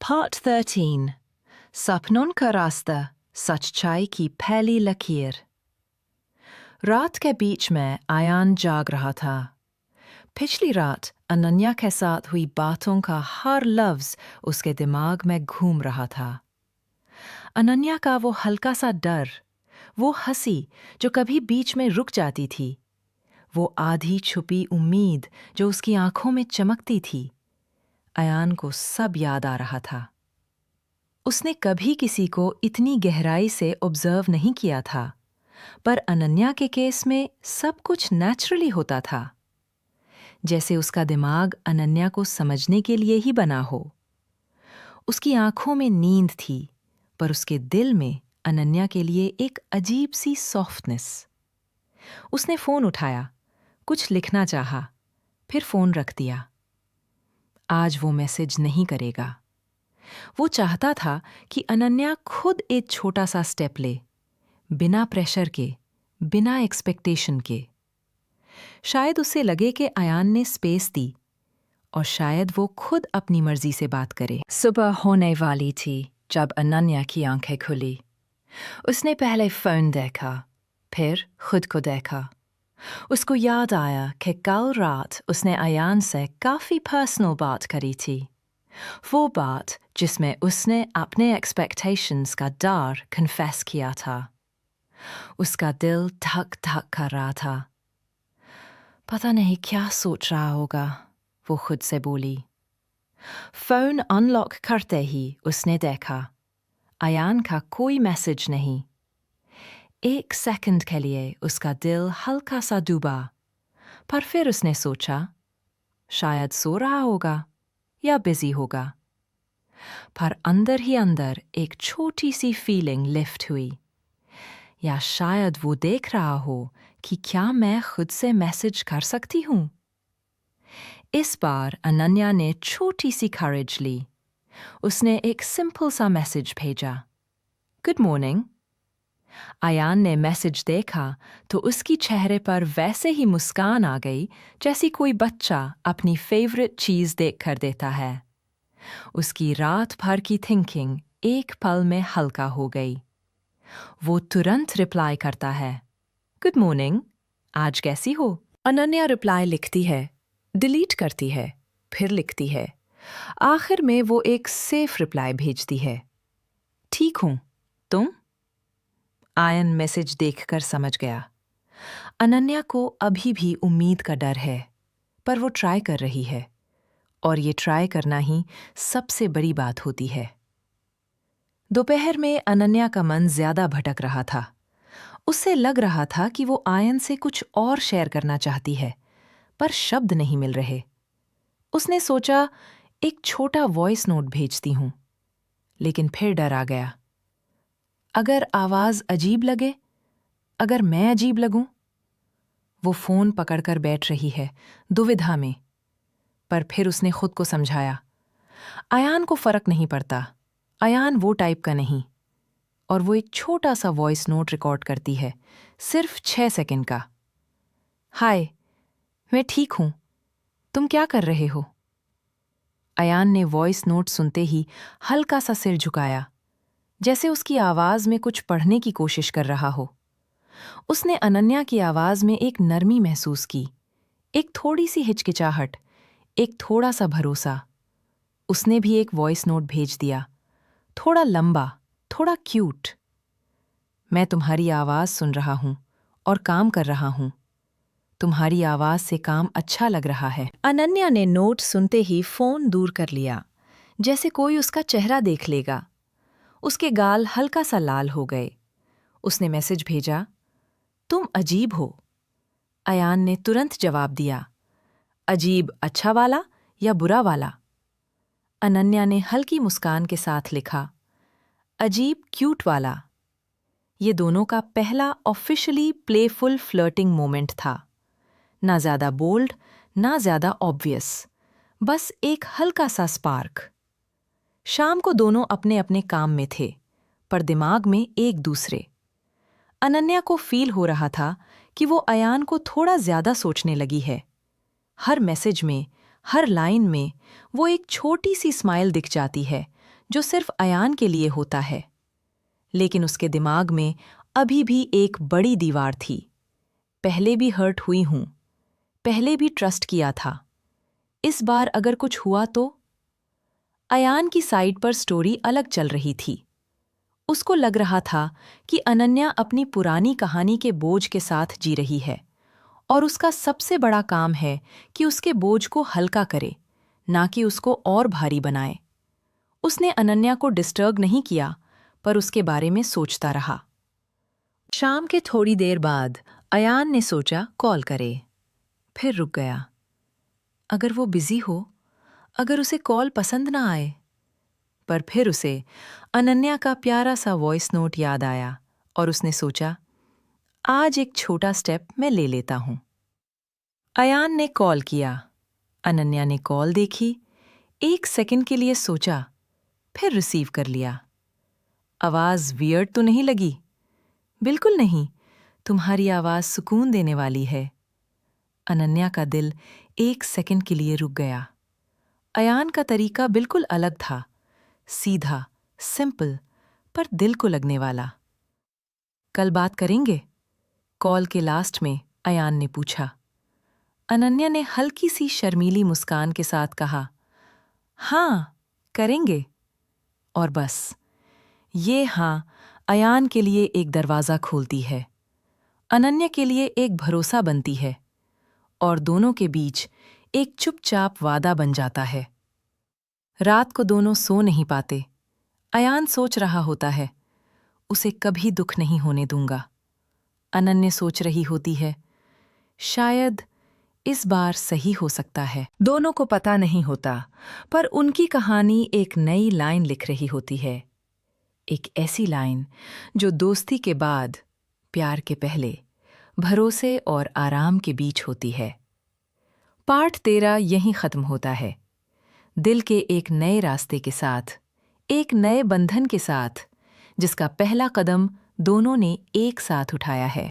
Part 13 सपनों का रास्ता सच्चाई की पहली लकीर। रात के बीच में आयान जाग रहा था। पिछली रात अनन्या के साथ हुई बातों का हर लफ्ज उसके दिमाग में घूम रहा था। अनन्या का वो हल्का सा डर, वो हंसी जो कभी बीच में रुक जाती थी, वो आधी छुपी उम्मीद जो उसकी आंखों में चमकती थी, आयान को सब याद आ रहा था। उसने कभी किसी को इतनी गहराई से ऑब्जर्व नहीं किया था, पर अनन्या के केस में सब कुछ नेचुरली होता था, जैसे उसका दिमाग अनन्या को समझने के लिए ही बना हो। उसकी आंखों में नींद थी, पर उसके दिल में अनन्या के लिए एक अजीब सी सॉफ्टनेस। उसने फोन उठाया, कुछ लिखना चाहा, फिर फोन रख दिया। आज वो मैसेज नहीं करेगा। वो चाहता था कि अनन्या खुद एक छोटा सा स्टेप ले, बिना प्रेशर के, बिना एक्सपेक्टेशन के। शायद उसे लगे कि आयान ने स्पेस दी, और शायद वो खुद अपनी मर्जी से बात करे। सुबह होने वाली थी जब अनन्या की आंखें खुली। उसने पहले फोन देखा, फिर खुद को देखा। उसको याद आया कि कल रात उसने आयान से काफी पर्सनल बात करी थी, वो बात जिसमें उसने अपने एक्सपेक्टेशंस का डर कन्फेस किया था। उसका दिल धक धक कर रहा था। पता नहीं क्या सोच रहा होगा, वो खुद से बोली। फोन अनलॉक करते ही उसने देखा, आयान का कोई मैसेज नहीं। एक सेकंड के लिए उसका दिल हल्का सा डूबा, पर फिर उसने सोचा, शायद सो रहा होगा या बिजी होगा। पर अंदर ही अंदर एक छोटी सी फीलिंग लिफ्ट हुई, या शायद वो देख रहा हो कि क्या मैं खुद से मैसेज कर सकती हूँ। इस बार अनन्या ने छोटी सी करेज ली। उसने एक सिंपल सा मैसेज भेजा, गुड मॉर्निंग। आयान ने मैसेज देखा तो उसकी चेहरे पर वैसे ही मुस्कान आ गई जैसी कोई बच्चा अपनी फेवरेट चीज देख कर देता है। उसकी रात भर की थिंकिंग एक पल में हल्का हो गई। वो तुरंत रिप्लाई करता है, गुड मॉर्निंग, आज कैसी हो। अनन्या रिप्लाई लिखती है, डिलीट करती है, फिर लिखती है। आखिर में वो एक सेफ रिप्लाई भेजती है, ठीक हूं, तुम। आयन मैसेज देखकर समझ गया, अनन्या को अभी भी उम्मीद का डर है, पर वो ट्राई कर रही है, और ये ट्राई करना ही सबसे बड़ी बात होती है। दोपहर में अनन्या का मन ज्यादा भटक रहा था। उससे लग रहा था कि वो आयन से कुछ और शेयर करना चाहती है, पर शब्द नहीं मिल रहे। उसने सोचा, एक छोटा वॉइस नोट भेजती हूं, लेकिन फिर डर आ गया। अगर आवाज अजीब लगे, अगर मैं अजीब लगूं। वो फोन पकड़कर बैठ रही है, दुविधा में। पर फिर उसने खुद को समझाया, आयान को फर्क नहीं पड़ता, आयान वो टाइप का नहीं। और वो एक छोटा सा वॉइस नोट रिकॉर्ड करती है, सिर्फ 6 सेकंड का। हाय, मैं ठीक हूं, तुम क्या कर रहे हो। आयान ने वॉइस नोट सुनते ही हल्का सा सिर झुकाया, जैसे उसकी आवाज में कुछ पढ़ने की कोशिश कर रहा हो। उसने अनन्या की आवाज में एक नरमी महसूस की, एक थोड़ी सी हिचकिचाहट, एक थोड़ा सा भरोसा। उसने भी एक वॉइस नोट भेज दिया, थोड़ा लंबा, थोड़ा क्यूट। मैं तुम्हारी आवाज सुन रहा हूं और काम कर रहा हूं। तुम्हारी आवाज से काम अच्छा लग रहा है। अनन्या ने नोट सुनते ही फोन दूर कर लिया, जैसे कोई उसका चेहरा देख लेगा। उसके गाल हल्का सा लाल हो गए। उसने मैसेज भेजा, तुम अजीब हो। आयान ने तुरंत जवाब दिया, अजीब अच्छा वाला या बुरा वाला। अनन्या ने हल्की मुस्कान के साथ लिखा, अजीब क्यूट वाला। ये दोनों का पहला ऑफिशियली प्लेफुल फ्लर्टिंग मोमेंट था। ना ज्यादा बोल्ड, ना ज्यादा ऑब्वियस, बस एक हल्का सा स्पार्क। शाम को दोनों अपने अपने काम में थे, पर दिमाग में एक दूसरे। अनन्या को फील हो रहा था कि वो आयान को थोड़ा ज्यादा सोचने लगी है। हर मैसेज में, हर लाइन में वो एक छोटी सी स्माइल दिख जाती है, जो सिर्फ अयान के लिए होता है। लेकिन उसके दिमाग में अभी भी एक बड़ी दीवार थी। पहले भी हर्ट हुई हूं, पहले भी ट्रस्ट किया था। इस बार अगर कुछ हुआ तो? अयान की साइड पर स्टोरी अलग चल रही थी। उसको लग रहा था कि अनन्या अपनी पुरानी कहानी के बोझ के साथ जी रही है और उसका सबसे बड़ा काम है कि उसके बोझ को हल्का करे, ना कि उसको और भारी बनाए। उसने अनन्या को डिस्टर्ब नहीं किया, पर उसके बारे में सोचता रहा। शाम के थोड़ी देर बाद अयान ने सोचा कॉल करे, फिर रुक गया। अगर वो बिजी हो, अगर उसे कॉल पसंद ना आए। पर फिर उसे अनन्या का प्यारा सा वॉइस नोट याद आया और उसने सोचा, आज एक छोटा स्टेप मैं ले लेता हूं। अयान ने कॉल किया। अनन्या ने कॉल देखी, 1 सेकंड के लिए सोचा, फिर रिसीव कर लिया। आवाज वियर्ड तो नहीं लगी? बिल्कुल नहीं, तुम्हारी आवाज सुकून देने वाली है। अनन्या का दिल 1 सेकंड के लिए रुक गया। अयान का तरीका बिल्कुल अलग था, सीधा, सिंपल, पर दिल को लगने वाला। कल बात करेंगे? कॉल के लास्ट में अयान ने पूछा। अनन्या ने हल्की सी शर्मीली मुस्कान के साथ कहा, हाँ, करेंगे। और बस, ये हाँ अयान के लिए एक दरवाज़ा खोलती है, अनन्या के लिए एक भरोसा बनती है, और दोनों के बीच एक चुपचाप वादा बन जाता है। रात को दोनों सो नहीं पाते। अयान सोच रहा होता है, उसे कभी दुख नहीं होने दूंगा। अनन्या सोच रही होती है, शायद इस बार सही हो सकता है। दोनों को पता नहीं होता, पर उनकी कहानी एक नई लाइन लिख रही होती है। एक ऐसी लाइन जो दोस्ती के बाद, प्यार के पहले, भरोसे और आराम के बीच होती है। पार्ट 13 यहीं खत्म होता है, दिल के एक नए रास्ते के साथ, एक नए बंधन के साथ, जिसका पहला कदम दोनों ने एक साथ उठाया है।